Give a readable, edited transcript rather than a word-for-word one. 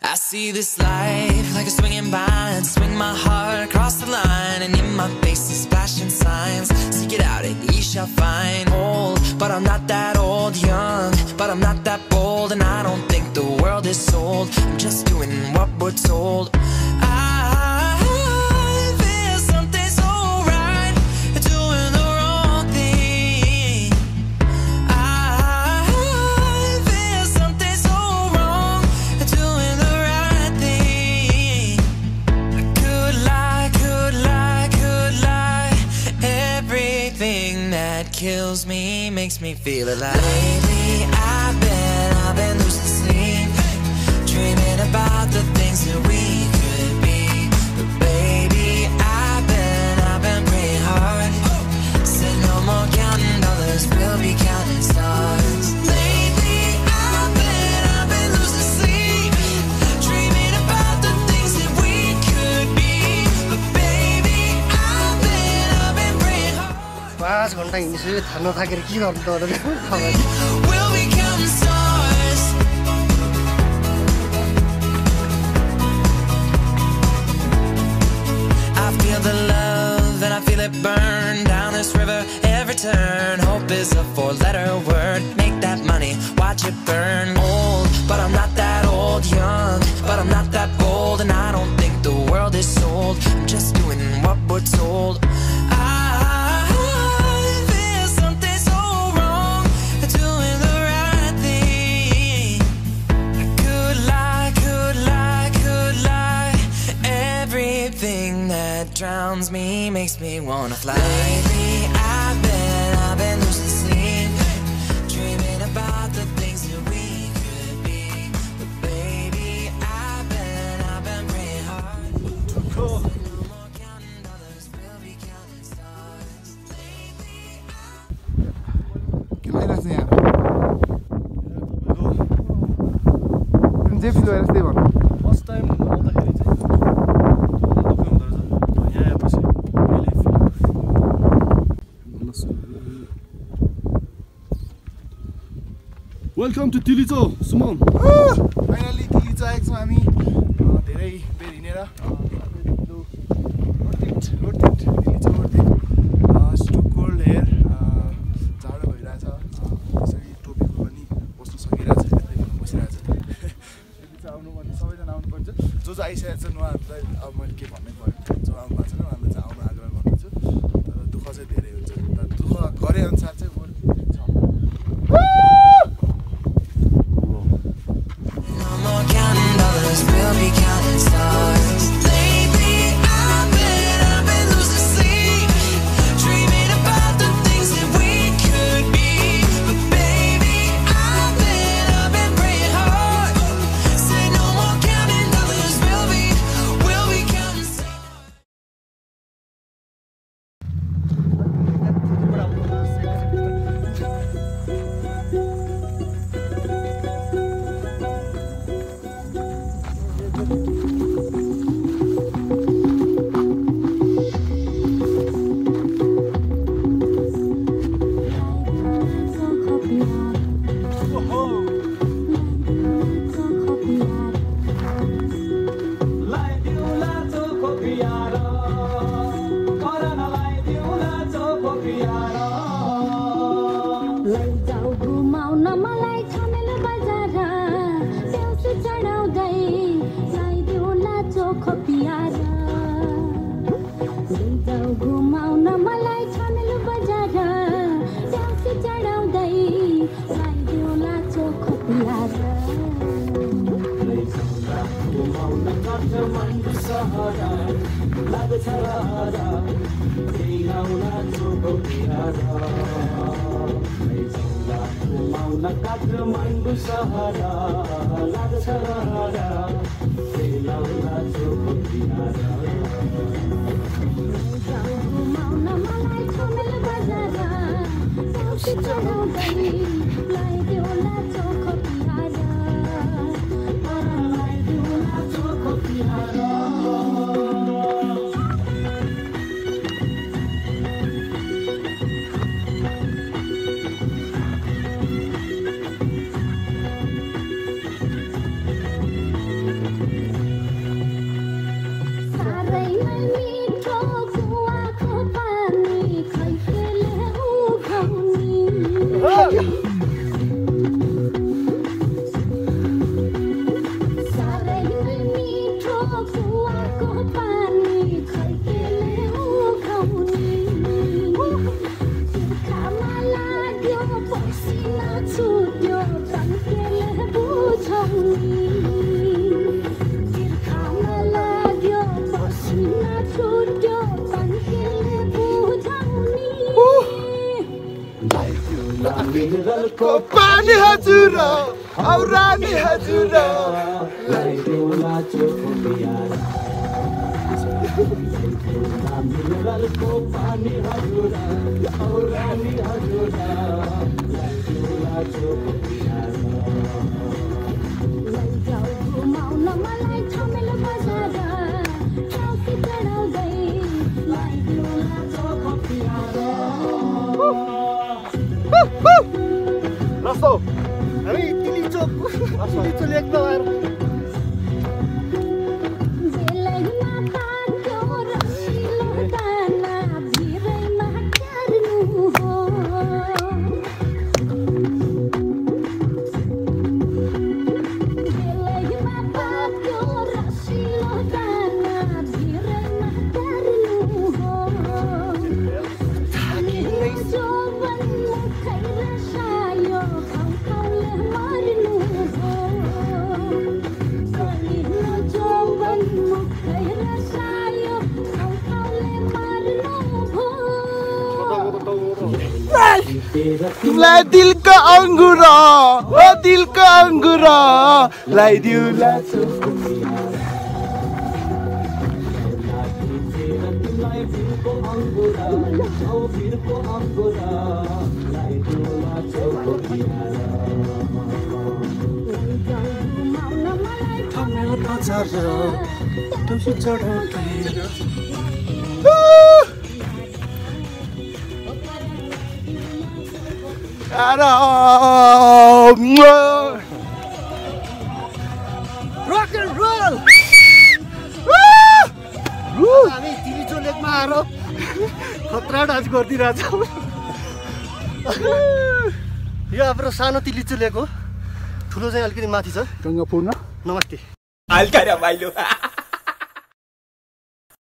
I see this life like a swinging vine, swing my heart across the line, and in my face is flashing signs. Seek it out and ye shall find. Old, but I'm not that old. Young, but I'm not that bold. And I don't think the world is sold. I'm just doing what we're told. I feel something so right, doing the wrong thing. I feel something so wrong, doing the right thing. I could lie, could lie, could lie. Everything that kills me makes me feel alive. Lately I've been losing sleep, dreaming about the things that we could be. But baby, I've been praying hard. Said no more counting dollars, we'll be counting stars. Lately I've been losing sleep, dreaming about the things that we could be. But baby, I've been praying hard. 5 घण्टा हिँडिसक्यो, थाहा नथाकेर के गर्नु त We'll be counting stars. I feel the love and I feel it burn down this river every turn. Hope is a 4-letter word. Make that money, watch it burn. Old, but I'm not that old. Young, but I'm not that bold. And I don't think the world is sold. I'm just doing what we're told. I feel something so wrong, doing the right thing. I could lie, could lie, could lie. Everything that drowns me makes me wanna fly. Lately I've been losing sleep, dreaming about the things that we could be. But baby, I've been praying hard. No more counting dollars, we'll be counting stars. Lately के भइरहेछ यहाँ? तिमी जे feel भइरहेछ त्यही भन। First time आउँदाखेरि चाहिँ दुःख हुँदो रहेछ। यहाँ आएपछि कहिले feel welcome to Tilicho Suman. Finally Tilicho आएको छौँ हामी। धेरै बेर हिँडेर रोड तिलिचो रोड स्टोक कोल्ड हेयर, जाडो भइरहेछ। त्यसरी टोपीको पनि बस्नु सकिरहेछ, बसिरहेछ। तिलिचो आउनु भने सबैजना आउनुपर्छ। जो आइसकेको छ उहाँहरूलाई अब मैले के भन्नै पर्यो। जो आउनु भएको छैन उहाँलाई चाहिँ आउनु आग्रह गर्दैछु। तर दुःख चाहिँ धेरै हुन्छ। तर दुःख गरे अनुसार चाहिँ छ। no more counting dollars, we'll be counting stars. Lately I've been losing sleep, dreaming about the things that we could be. But baby, I've been praying hard. Say no more counting dollars, we'll be counting stars. लैजाऊ घुमाउन मलाई छमेल बजार, देउसी चढाउँदै ल्याइदेऊ लाचो खोपियार। लैजाऊ घुमाउन मलाई छमेल बजार, देउसी चढाउँदै ल्याइदेऊ लाचो खोपियार। काठमाडौँ सहर लाग्छ रहरा फेलाउला चोखियार लैजाऊ घुमाउन मलाई छमेल बजार, देउसी चढाउँदै ल्याइदेऊ लाचो खोपियार। ल्याइदेऊ लाचो खोपियार। को पानी हजुर औ रानी हजुर ल्याइदेऊला चोखो पियारा ल्याइदेऊला मिनरलको पानी हजुर औ रानी हजुर ल्याइदेऊला चोखो पियारा लैजाऊ घुमाउन मलाई झमेल बजार चौकी चढाउँदै ल्याइदेऊला चोखो पियारा रस्तो हामी तिलीचोक लेख्दा आएर बेलैमा पाक्यो रसिलो दाना भिरैमा कार्नु हो बेलैमा पाक्यो रसिलो दाना भिरैमा कार्नु हो थाकिनै जोवन मुखै रसायो खाउखाउले मार्नु हो कलिलो जोवन मुखै रसायो खाउखाउले मार्नु हो तिमीलाई दिलको अङ्गुर ओ दिलको अङ्गुर ल्याइदिउला चोखो पियारा तिमीलाई भिरको अङ्गुरा औ भिरको अङ्गुरा ल्याइदेऊला चोखो पियारा घुमाउन मलाई झमेल बजार चौकी चढाउँदै रक एन्ड रोल हामी तिलीचो लेकमा आएर खतरा डान्स गरिदिइरहेछौँ यो हाम्रो सानो तिलीचो लेक हो ठुलो चाहिँ अलिकति माथि छ गङ्गापुरमा नमस्ते Al cara bailo.